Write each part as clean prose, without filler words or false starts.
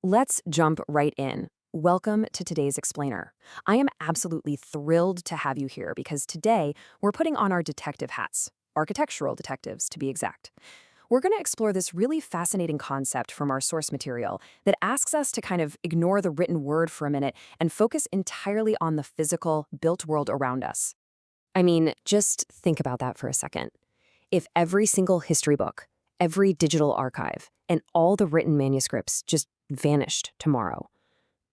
Let's jump right in. Welcome to today's explainer. I am absolutely thrilled to have you here because today we're putting on our detective hats, architectural detectives to be exact. We're going to explore this really fascinating concept from our source material that asks us to kind of ignore the written word for a minute and focus entirely on the physical, built world around us. I mean, just think about that for a second. If every single history book, every digital archive, and all the written manuscripts just vanished tomorrow,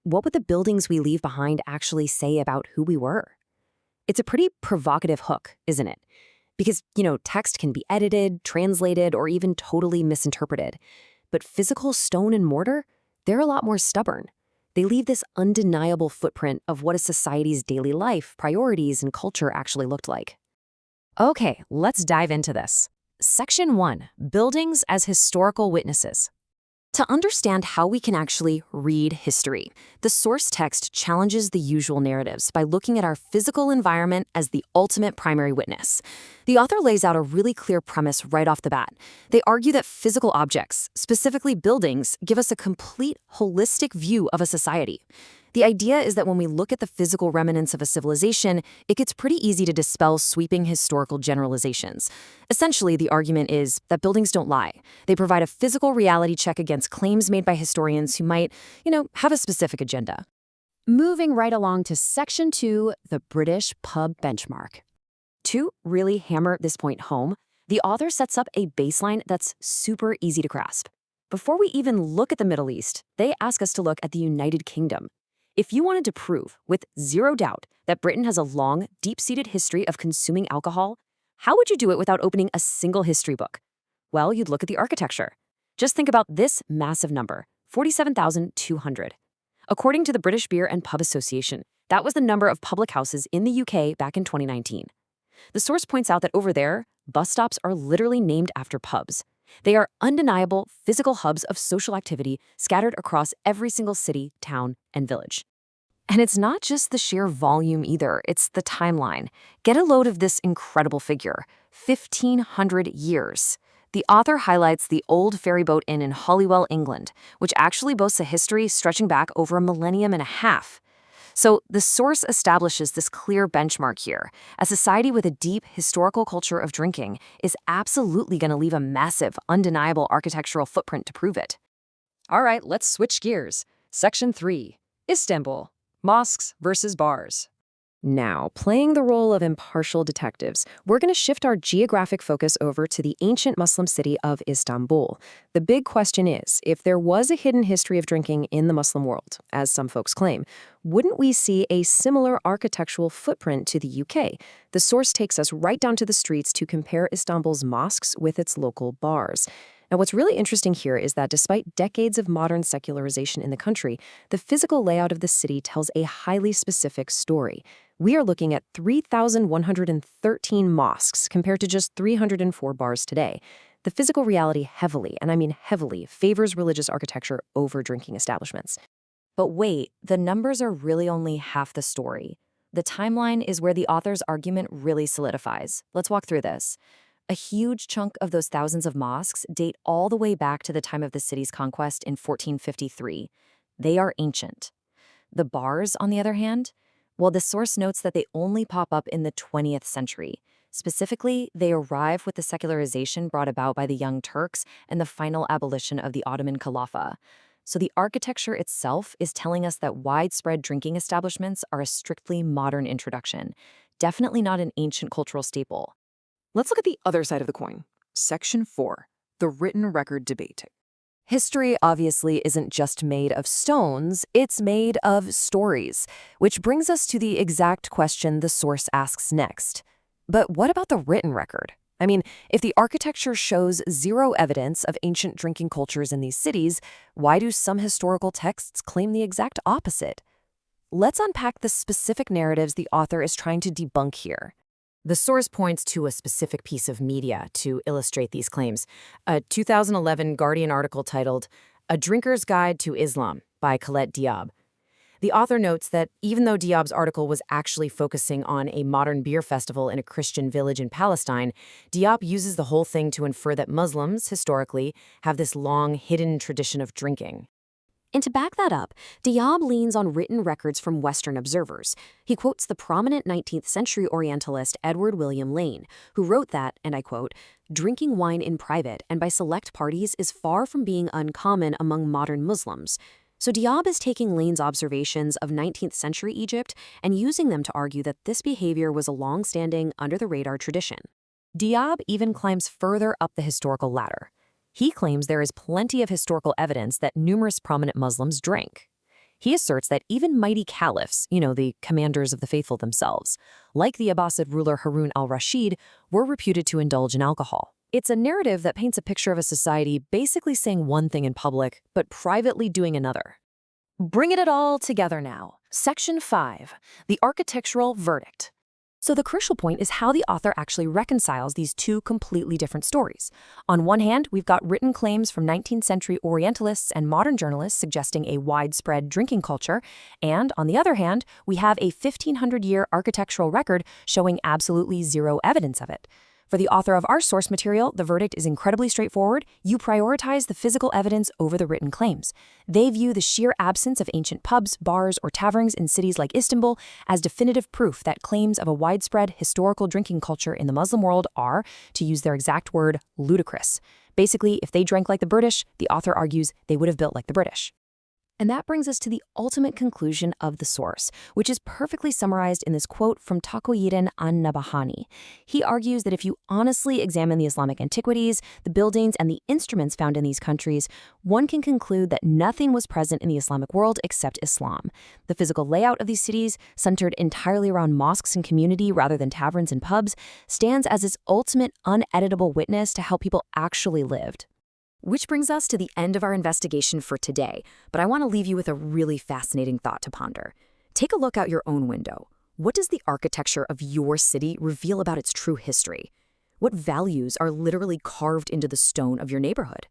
what would the buildings we leave behind actually say about who we were? It's a pretty provocative hook, isn't it? Because, text can be edited, translated, or even totally misinterpreted. But physical stone and mortar, they're a lot more stubborn. They leave this undeniable footprint of what a society's daily life, priorities, and culture actually looked like. Okay, let's dive into this. Section 1. Buildings as historical witnesses. To understand how we can actually read history, the source text challenges the usual narratives by looking at our physical environment as the ultimate primary witness. The author lays out a really clear premise right off the bat. They argue that physical objects, specifically buildings, give us a complete, holistic view of a society. The idea is that when we look at the physical remnants of a civilization, it gets pretty easy to dispel sweeping historical generalizations. Essentially, the argument is that buildings don't lie. They provide a physical reality check against claims made by historians who might, have a specific agenda. Moving right along to Section 2, the British pub benchmark. To really hammer this point home, the author sets up a baseline that's super easy to grasp. Before we even look at the Middle East, they ask us to look at the United Kingdom. If you wanted to prove, with zero doubt, that Britain has a long, deep-seated history of consuming alcohol, how would you do it without opening a single history book? Well, you'd look at the architecture. Just think about this massive number, 47,200. According to the British Beer and Pub Association, that was the number of public houses in the UK back in 2019. The source points out that over there, bus stops are literally named after pubs. They are undeniable physical hubs of social activity scattered across every single city, town, and village. And it's not just the sheer volume either, it's the timeline. Get a load of this incredible figure, 1,500 years. The author highlights the old ferryboat inn in Holywell, England, which actually boasts a history stretching back over a millennium and a half. So the source establishes this clear benchmark here. A society with a deep historical culture of drinking is absolutely going to leave a massive, undeniable architectural footprint to prove it. All right, let's switch gears. Section 3. Istanbul. Mosques versus bars. Now, playing the role of impartial detectives, we're going to shift our geographic focus over to the ancient Muslim city of Istanbul. The big question is, if there was a hidden history of drinking in the Muslim world, as some folks claim, wouldn't we see a similar architectural footprint to the UK? The source takes us right down to the streets to compare Istanbul's mosques with its local bars. Now, what's really interesting here is that despite decades of modern secularization in the country, the physical layout of the city tells a highly specific story. We are looking at 3,113 mosques compared to just 304 bars today. The physical reality heavily, and I mean heavily, favors religious architecture over drinking establishments. But wait, the numbers are really only half the story. The timeline is where the author's argument really solidifies. Let's walk through this. A huge chunk of those thousands of mosques date all the way back to the time of the city's conquest in 1453. They are ancient. The bars, on the other hand, well, the source notes that they only pop up in the 20th century. Specifically, they arrive with the secularization brought about by the Young Turks and the final abolition of the Ottoman Caliphate. So the architecture itself is telling us that widespread drinking establishments are a strictly modern introduction, definitely not an ancient cultural staple. Let's look at the other side of the coin. Section 4, the written record debate. History obviously isn't just made of stones, it's made of stories, which brings us to the exact question the source asks next. But what about the written record? I mean, if the architecture shows zero evidence of ancient drinking cultures in these cities, why do some historical texts claim the exact opposite? Let's unpack the specific narratives the author is trying to debunk here. The source points to a specific piece of media to illustrate these claims, a 2011 Guardian article titled A Drinker's Guide to Islam by Colette Diab. The author notes that even though Diab's article was actually focusing on a modern beer festival in a Christian village in Palestine, Diab uses the whole thing to infer that Muslims, historically, have this long, hidden tradition of drinking. And to back that up, Diab leans on written records from Western observers. He quotes the prominent 19th century Orientalist Edward William Lane, who wrote that, and I quote, "Drinking wine in private and by select parties is far from being uncommon among modern Muslims." So Diab is taking Lane's observations of 19th century Egypt and using them to argue that this behavior was a long-standing, under-the-radar tradition. Diab even climbs further up the historical ladder. He claims there is plenty of historical evidence that numerous prominent Muslims drank. He asserts that even mighty caliphs, the commanders of the faithful themselves, like the Abbasid ruler Harun al-Rashid, were reputed to indulge in alcohol. It's a narrative that paints a picture of a society basically saying one thing in public, but privately doing another. Bringing it all together now. Section 5, the architectural verdict. So the crucial point is how the author actually reconciles these two completely different stories. On one hand, we've got written claims from 19th century Orientalists and modern journalists suggesting a widespread drinking culture, and on the other hand, we have a 1500-year architectural record showing absolutely zero evidence of it. For the author of our source material, the verdict is incredibly straightforward. You prioritize the physical evidence over the written claims. They view the sheer absence of ancient pubs, bars, or taverns in cities like Istanbul as definitive proof that claims of a widespread historical drinking culture in the Muslim world are, to use their exact word, ludicrous. Basically, if they drank like the British, the author argues they would have built like the British. And that brings us to the ultimate conclusion of the source, which is perfectly summarized in this quote from Taqiyuddin an-Nabhani. He argues that if you honestly examine the Islamic antiquities, the buildings, and the instruments found in these countries, one can conclude that nothing was present in the Islamic world except Islam. The physical layout of these cities, centered entirely around mosques and community rather than taverns and pubs, stands as its ultimate uneditable witness to how people actually lived. Which brings us to the end of our investigation for today, but I want to leave you with a really fascinating thought to ponder. Take a look out your own window. What does the architecture of your city reveal about its true history? What values are literally carved into the stone of your neighborhood?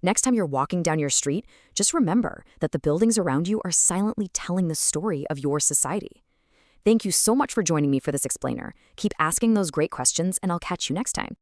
Next time you're walking down your street, just remember that the buildings around you are silently telling the story of your society. Thank you so much for joining me for this explainer. Keep asking those great questions, and I'll catch you next time.